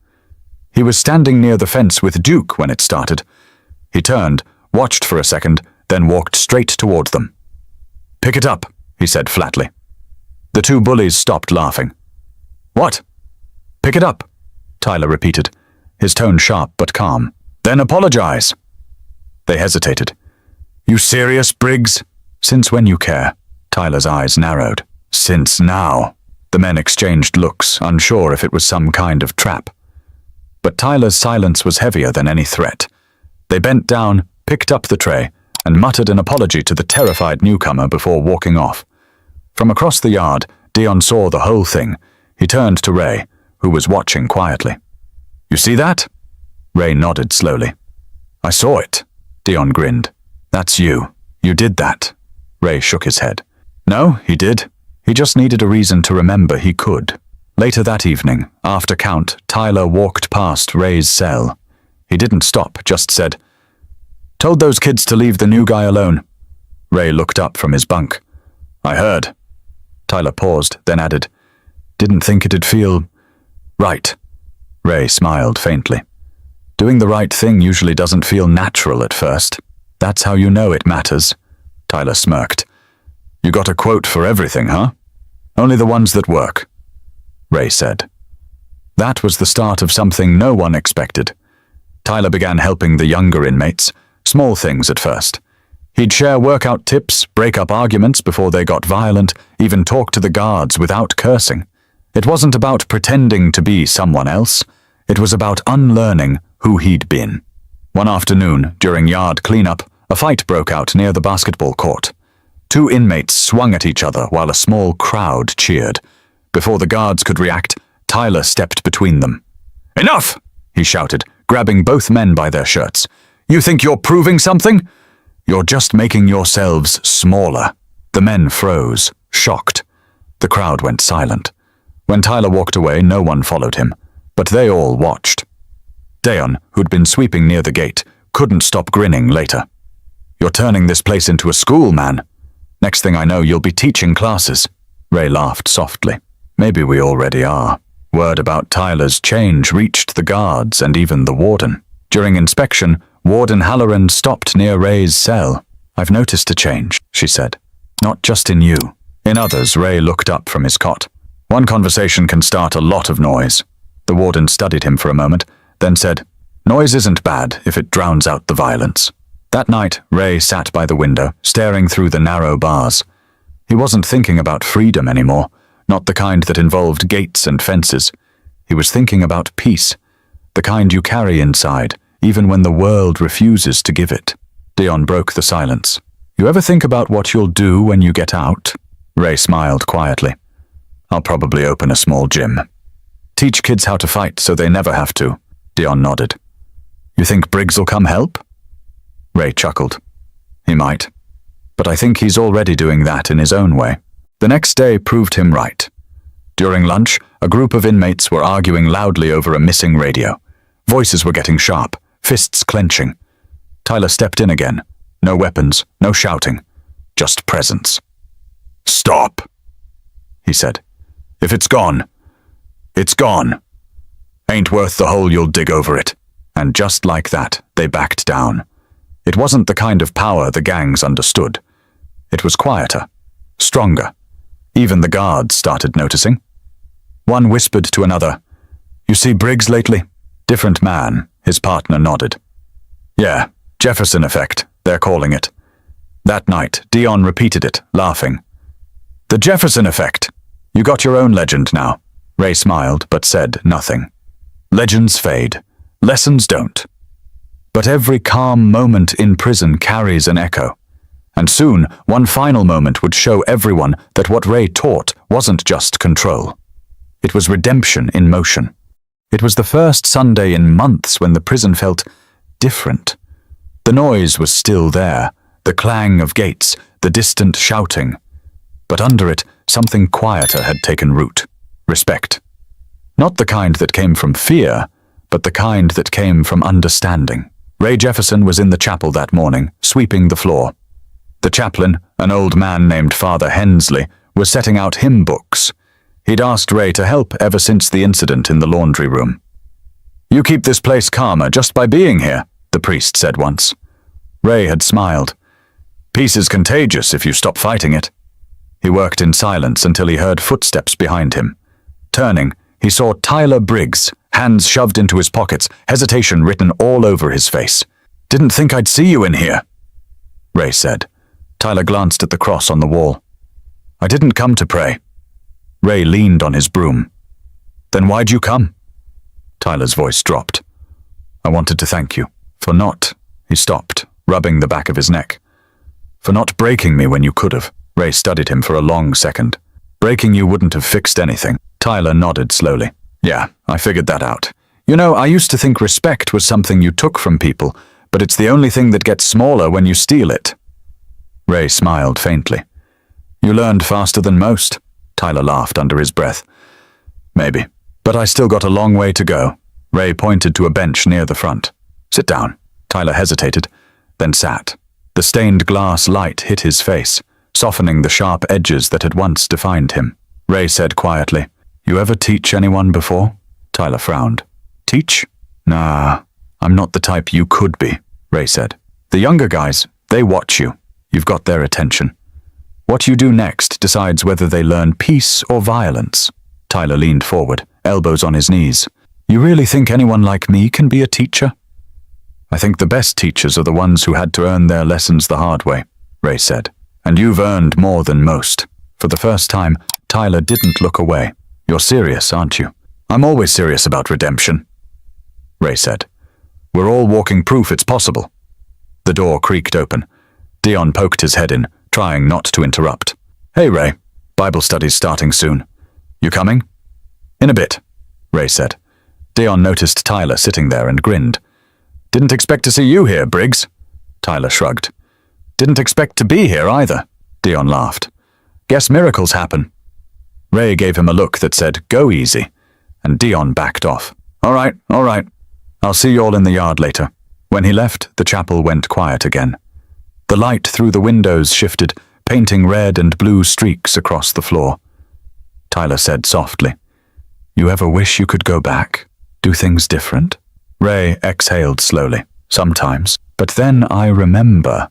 He was standing near the fence with Duke when it started. He turned, watched for a second, then walked straight toward them. Pick it up, he said flatly. The 2 bullies stopped laughing. What? Pick it up, Tyler repeated, his tone sharp but calm. Then apologize. They hesitated. You serious, Briggs? Since when you care? Tyler's eyes narrowed. Since now. The men exchanged looks, unsure if it was some kind of trap. But Tyler's silence was heavier than any threat. They bent down, picked up the tray, and muttered an apology to the terrified newcomer before walking off. From across the yard, Dion saw the whole thing. He turned to Ray, who was watching quietly. You see that? Ray nodded slowly. I saw it. Dion grinned. That's you. You did that. Ray shook his head. No, he did. He just needed a reason to remember he could. Later that evening, after count, Tyler walked past Ray's cell. He didn't stop, just said, "Told those kids to leave the new guy alone." Ray looked up from his bunk. "I heard." Tyler paused, then added, "Didn't think it'd feel right." Ray smiled faintly. "Doing the right thing usually doesn't feel natural at first. That's how you know it matters." Tyler smirked. "You got a quote for everything, huh? Only the ones that work," Ray said. That was the start of something no one expected. Tyler began helping the younger inmates, small things at first. He'd share workout tips, break up arguments before they got violent, even talk to the guards without cursing. It wasn't about pretending to be someone else. It was about unlearning who he'd been. One afternoon, during yard cleanup, a fight broke out near the basketball court. Two inmates swung at each other while a small crowd cheered. Before the guards could react, Tyler stepped between them. "Enough!" he shouted, grabbing both men by their shirts. "You think you're proving something? You're just making yourselves smaller." The men froze, shocked. The crowd went silent. When Tyler walked away, no one followed him, but they all watched. Deon, who'd been sweeping near the gate, couldn't stop grinning later. "You're turning this place into a school, man. Next thing I know, you'll be teaching classes." Ray laughed softly. "Maybe we already are." Word about Tyler's change reached the guards and even the warden. During inspection, Warden Halloran stopped near Ray's cell. "I've noticed a change," she said. "Not just in you. In others." Ray looked up from his cot. "One conversation can start a lot of noise." The warden studied him for a moment, then said, "Noise isn't bad if it drowns out the violence." That night, Ray sat by the window, staring through the narrow bars. He wasn't thinking about freedom anymore, not the kind that involved gates and fences. He was thinking about peace, the kind you carry inside, even when the world refuses to give it. Deon broke the silence. "You ever think about what you'll do when you get out?" Ray smiled quietly. "I'll probably open a small gym. Teach kids how to fight so they never have to." Deon nodded. "You think Briggs'll come help?" Ray chuckled. "He might. But I think he's already doing that in his own way." The next day proved him right. During lunch, a group of inmates were arguing loudly over a missing radio. Voices were getting sharp, fists clenching. Tyler stepped in again. No weapons, no shouting, just presence. "Stop," he said. "If it's gone, it's gone. Ain't worth the hole you'll dig over it." And just like that, they backed down. It wasn't the kind of power the gangs understood. It was quieter, stronger. Even the guards started noticing. One whispered to another, "You see Briggs lately?" Different man, his partner nodded. "Yeah, Jefferson effect, they're calling it." That night, Deon repeated it, laughing. "The Jefferson effect. You got your own legend now." Ray smiled, but said nothing. Legends fade. Lessons don't. But every calm moment in prison carries an echo. And soon, one final moment would show everyone that what Ray taught wasn't just control. It was redemption in motion. It was the first Sunday in months when the prison felt different. The noise was still there, the clang of gates, the distant shouting. But under it, something quieter had taken root. Respect. Not the kind that came from fear, but the kind that came from understanding. Ray Jefferson was in the chapel that morning, sweeping the floor. The chaplain, an old man named Father Hensley, was setting out hymn books. He'd asked Ray to help ever since the incident in the laundry room. "You keep this place calmer just by being here," the priest said once. Ray had smiled. "Peace is contagious if you stop fighting it." He worked in silence until he heard footsteps behind him. Turning, he saw Tyler Briggs, hands shoved into his pockets, hesitation written all over his face. "Didn't think I'd see you in here," Ray said. Tyler glanced at the cross on the wall. "I didn't come to pray." Ray leaned on his broom. "Then why'd you come?" Tyler's voice dropped. "I wanted to thank you for not—" He stopped, rubbing the back of his neck. "For not breaking me when you could have." Ray studied him for a long second. "Breaking you wouldn't have fixed anything." Tyler nodded slowly. "Yeah, I figured that out. You know, I used to think respect was something you took from people, but it's the only thing that gets smaller when you steal it." Ray smiled faintly. "You learned faster than most." Tyler laughed under his breath. Maybe. But I still got a long way to go. Ray pointed to a bench near the front. Sit down. Tyler hesitated, then sat. The stained glass light hit his face, softening the sharp edges that had once defined him. Ray said quietly, You ever teach anyone before? Tyler frowned. Teach? Nah, I'm not the type you could be, Ray said. The younger guys, they watch you. You've got their attention. What you do next decides whether they learn peace or violence. Tyler leaned forward, elbows on his knees. You really think anyone like me can be a teacher? I think the best teachers are the ones who had to earn their lessons the hard way, Ray said. And you've earned more than most. For the first time, Tyler didn't look away. You're serious, aren't you? I'm always serious about redemption, Ray said. We're all walking proof it's possible. The door creaked open. Dion poked his head in, trying not to interrupt. Hey, Ray. Bible study's starting soon. You coming? In a bit, Ray said. Dion noticed Tyler sitting there and grinned. Didn't expect to see you here, Briggs. Tyler shrugged. Didn't expect to be here either, Dion laughed. Guess miracles happen. Ray gave him a look that said, Go easy, and Dion backed off. All right. I'll see you all in the yard later. When he left, the chapel went quiet again. The light through the windows shifted, painting red and blue streaks across the floor. Tyler said softly, You ever wish you could go back? Do things different? Ray exhaled slowly. Sometimes. But then I remember.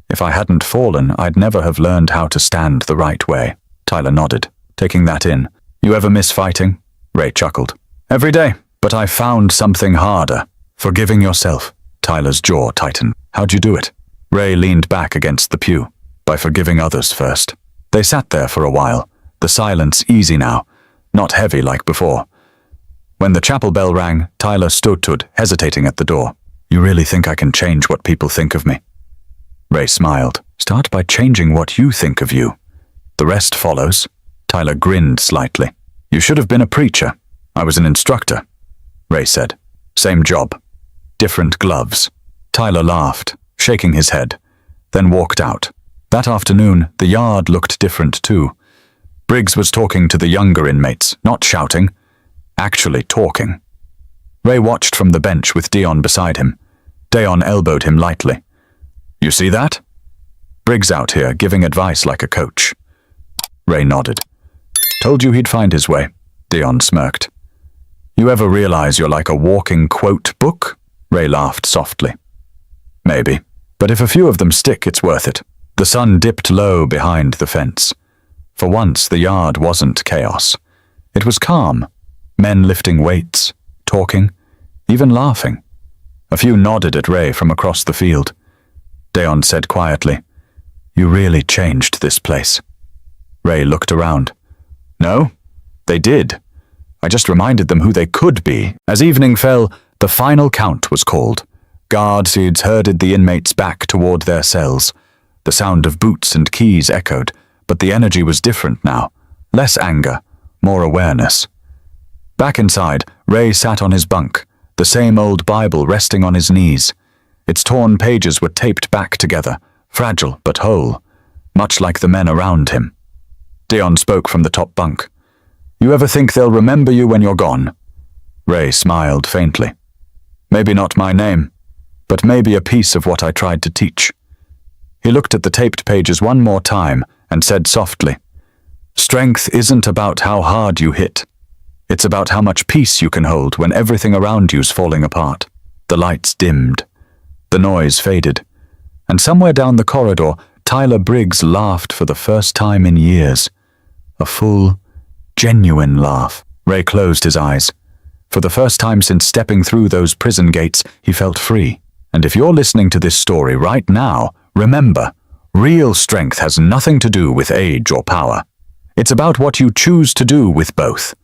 If I hadn't fallen, I'd never have learned how to stand the right way. Tyler nodded, taking that in. You ever miss fighting? Ray chuckled. Every day. But I found something harder. Forgiving yourself. Tyler's jaw tightened. How'd you do it? Ray leaned back against the pew. By forgiving others first. They sat there for a while, the silence easy now, not heavy like before. When the chapel bell rang, Tyler stood, hesitating at the door. You really think I can change what people think of me? Ray smiled. Start by changing what you think of you. The rest follows. Tyler grinned slightly. You should have been a preacher. I was an instructor, Ray said. Same job. Different gloves. Tyler laughed, shaking his head, then walked out. That afternoon, the yard looked different too. Briggs was talking to the younger inmates, not shouting, actually talking. Ray watched from the bench with Dion beside him. Dion elbowed him lightly. You see that? Briggs out here giving advice like a coach. Ray nodded. Told you he'd find his way. Dion smirked. You ever realize you're like a walking quote book? Ray laughed softly. Maybe. But if a few of them stick, it's worth it. The sun dipped low behind the fence. For once, the yard wasn't chaos. It was calm. Men lifting weights, talking, even laughing. A few nodded at Ray from across the field. Dion said quietly, You really changed this place. Ray looked around. No, they did. I just reminded them who they could be. As evening fell, the final count was called. Guards herded the inmates back toward their cells. The sound of boots and keys echoed, but the energy was different now. Less anger, more awareness. Back inside, Ray sat on his bunk, the same old Bible resting on his knees. Its torn pages were taped back together, fragile but whole, much like the men around him. Dion spoke from the top bunk. You ever think they'll remember you when you're gone? Ray smiled faintly. Maybe not my name, but maybe a piece of what I tried to teach. He looked at the taped pages one more time and said softly, Strength isn't about how hard you hit. It's about how much peace you can hold when everything around you's falling apart. The lights dimmed. The noise faded. And somewhere down the corridor, Tyler Briggs laughed for the first time in years. A full, genuine laugh. Ray closed his eyes. For the first time since stepping through those prison gates, he felt free. And if you're listening to this story right now, remember, real strength has nothing to do with age or power. It's about what you choose to do with both.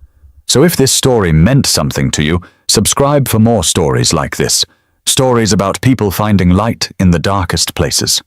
So if this story meant something to you, subscribe for more stories like this. Stories about people finding light in the darkest places.